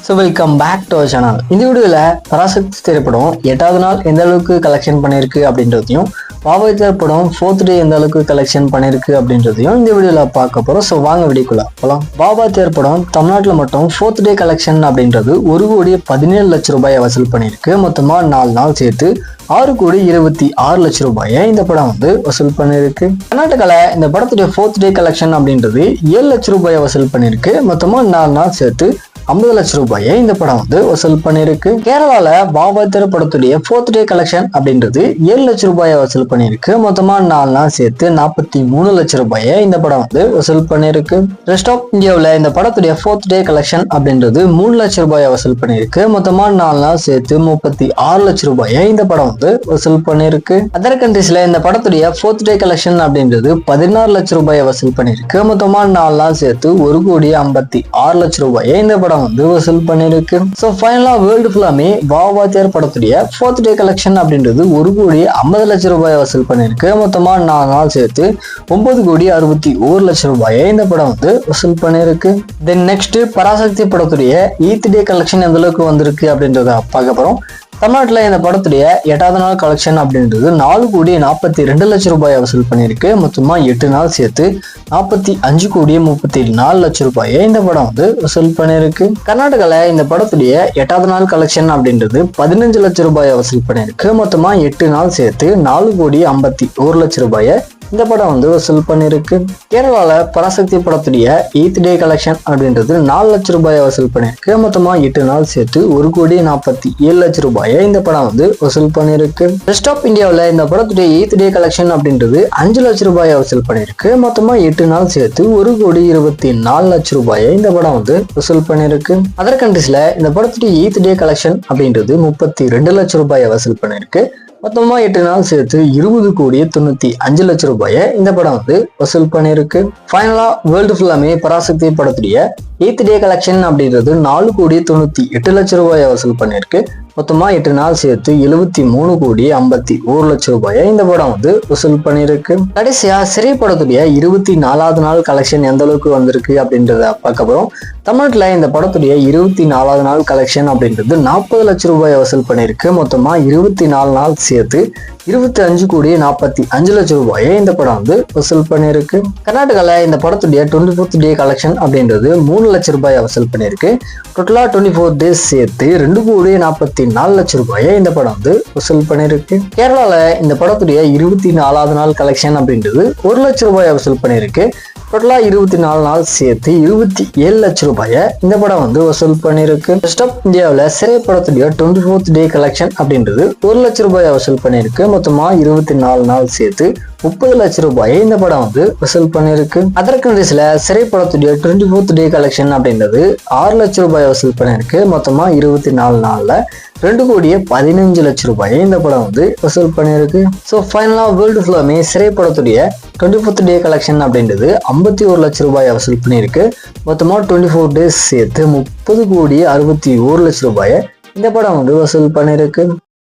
So welcome back to our channel. இந்த வீடியோவில் பராசக்தி திரைப்படம் 8வது நாள் எந்த அளவுக்கு கலெக்ஷன் பண்ணியிருக்கு அப்படின்றதையும், பாவை திரைப்படம் 4th டே எந்த அளவுக்கு கலெக்ஷன் பண்ணியிருக்கு அப்படின்றதையும் இந்த வீடியோவில் பார்க்க போகிறோம். ஸோ வாங்க வீடியோக்குள்ள போகலாம். பாபா திரைப்படம் தமிழ்நாட்டில் மட்டும் 4th டே கலெக்ஷன் அப்படின்றது 1,17 லட்சம் ரூபாயை வசூல் பண்ணியிருக்கு. மொத்தமாக 4 நாள் சேர்த்து 6,26 லட்சம் ரூபாயை இந்த படம் வசூல் பண்ணியிருக்கு. கர்நாடகாவில் இந்த படத்துடைய 4th டே கலெக்ஷன் அப்படின்றது 7 லட்சம் ரூபாயை வசூல் பண்ணியிருக்கு. மொத்தமாக 4 நாள் சேர்த்து 50 லட்சம் ரூபாயை இந்த படம் வசூல் பண்ணியிருக்கு. கேரளால பாபா திரைப்படத்துடைய 4th டே கலெக்ஷன் அப்படின்றது 7 லட்சம் ரூபாயை வசூல் பண்ணியிருக்கு. மொத்தமா 4 நாள் சேர்த்து 43 லட்சம் ரூபாயை இந்த படம் வசூல் பண்ணியிருக்கு. ரெஸ்ட் ஆஃப் இந்தியாவில் இந்த படத்துடைய 4th டே கலெக்ஷன் அப்படின்றது 3 லட்சம் ரூபாயை வசூல் பண்ணியிருக்கு. மொத்தமா 4 நாள் சேர்த்து 36 லட்சம் ரூபாயை இந்த படம் வசூல் பண்ணியிருக்கு. அதர் கண்ட்ரீஸ்ல இந்த படத்துடைய 4th டே கலெக்ஷன் அப்படின்றது 16 லட்சம் ரூபாயை வசூல் பண்ணியிருக்கு. மொத்தமா 4 நாள் சேர்த்து 1,56 லட்சம் ரூபாயை இந்த படம் வசூல் பண்ணிருக்கு. சோ ஃபைனலா வேர்ல்டு ஃபுல்லாமே பாபா திரைப்படத்துடைய 4th டே கலெக்ஷன் அப்படின்றது 1,50 லட்சம் ரூபாயை வசூல் பண்ணிருக்கு. மொத்தமா 4 நாள் சேர்த்து 9,61 லட்சம் ரூபாயை இந்த படம் வசூல் பண்ணிருக்கு. தென் நெக்ஸ்ட் பராசக்தி படத்துடைய 8th டே கலெக்ஷன் எந்த அளவுக்கு வந்திருக்கு அப்படின்றத பார்க்க போறோம். தமிழ்நாட்டில் இந்த படத்துடைய 8வது நாள் கலெக்ஷன் அப்படின்றது 4,42 லட்சம் ரூபாயை வசூல் பண்ணியிருக்கு. மொத்தமா 8 நாள் சேர்த்து 45,34 லட்சம் ரூபாயை இந்த படம் வசூல் பண்ணியிருக்கு. கர்நாடகாவில் இந்த படத்துடைய 8வது நாள் கலெக்ஷன் அப்படின்றது 15 லட்சம் ரூபாயை வசூல் பண்ணியிருக்கு. மொத்தமா 8 நாள் சேர்த்து 4,51 லட்சம் ரூபாயை இந்த படம் வசூல் பண்ணிருக்கு. கேரளால பராசக்தி படத்துடைய 8th டே கலெக்ஷன் அப்படின்றது 4 லட்சம் ரூபாயை வசூல் பண்ணிருக்கு. மொத்தமா 8 நாள் சேர்த்து 1,47 லட்சம் ரூபாயை இந்த படம் வசூல் பண்ணிருக்கு. ரெஸ்ட் ஆஃப் இந்தியாவில் இந்த படத்துடைய 8th டே கலெக்ஷன் அப்படின்றது 5 லட்சம் ரூபாயை வசூல் பண்ணிருக்கு. மொத்தமா 8 நாள் சேர்த்து 1,24 லட்சம் ரூபாயை இந்த படம் வசூல் பண்ணிருக்கு. அதர் கண்ட்ரீஸ்ல இந்த படத்துடைய 8th டே கலெக்ஷன் அப்படின்றது 32 லட்சம் ரூபாயை வசூல் பண்ணிருக்கு. மொத்தமா 8 நாள் சேர்த்து 20,95 லட்சம் ரூபாயை இந்த படம் வசூல் பண்ணிருக்கு. ஃபைனலா வேர்ல்டு ஃபுல்லாமே பராசக்தி படத்துடைய 8th டே கலெக்ஷன் அப்படின்றது 4,98 லட்சம் ரூபாயை வசூல் பண்ணிருக்கு. மொத்தமா 8 நாள் சேர்த்து 73,51 லட்சம் ரூபாயை இந்த படம் வசூல் பண்ணிருக்கு. கடைசியா சிறை படத்துடைய 24வது நாள் கலெக்ஷன் எந்த அளவுக்கு வந்திருக்கு அப்படின்றத பார்க்க போறோம். தமிழ்நாட்டில் இந்த படத்துடைய 24வது நாள் கலெக்ஷன் அப்படின்றது 40 லட்சம் ரூபாயை வசூல் பண்ணிருக்கு. மொத்தமா 24 நாள் சேர்த்து 25,45 லட்சம் ரூபாயை இந்த படம் வசூல் பண்ணிருக்கு. கர்நாடகாவில் இந்த படத்துடைய 24th டே கலெக்ஷன் அப்படின்றது 3 லட்சம் ரூபாயை வசூல் பண்ணிருக்கு. டோட்டலா 24 டேஸ் சேர்த்து 2,44 லட்சம் ரூபாயை இந்த படம் வசூல் பண்ணிருக்கு. கேரளால இந்த படத்துடைய 24வது நாள் கலெக்ஷன் அப்படின்றது 1 லட்சம் ரூபாயை வசூல் பண்ணிருக்கு. டோட்டலா 24 நாள் சேர்த்து 27 லட்சம் ரூபாயை இந்த படம் வசூல் பண்ணிருக்கு. ரெஸ்ட் ஆஃப் இந்தியாவில் சிறை படத்துடைய 24th டே கலெக்ஷன் அப்படின்றது 1 லட்சம் ரூபாயை வசூல் பண்ணிருக்கு. மொத்தமா 24 நாள் சேர்த்து 30 லட்சம் ரூபாயை இந்த படம் வசூல் பண்ணிருக்கு. அதர் கண்ட்ரீஸ்ல சிறை படத்துடைய 24th டே கலெக்ஷன் அப்படின்றது 6 லட்சம் ரூபாயை வசூல் பண்ணிருக்கு. மொத்தமா 24 நாள்ல 2,15 லட்சம் ரூபாயை இந்த படம் வசூல் பண்ணிருக்கு. ஸோ ஃபைனலா வேர்ல்டு ஃபுல்லாமே சிறை படத்துடைய 24th டே கலெக்ஷன் அப்படின்றது 51 லட்சம் ரூபாயை வசூல் பண்ணியிருக்கு. மொத்தமா 24 டேஸ் சேர்த்து 30,61 லட்சம் ரூபாயை இந்த படம் வசூல் பண்ணிருக்கு.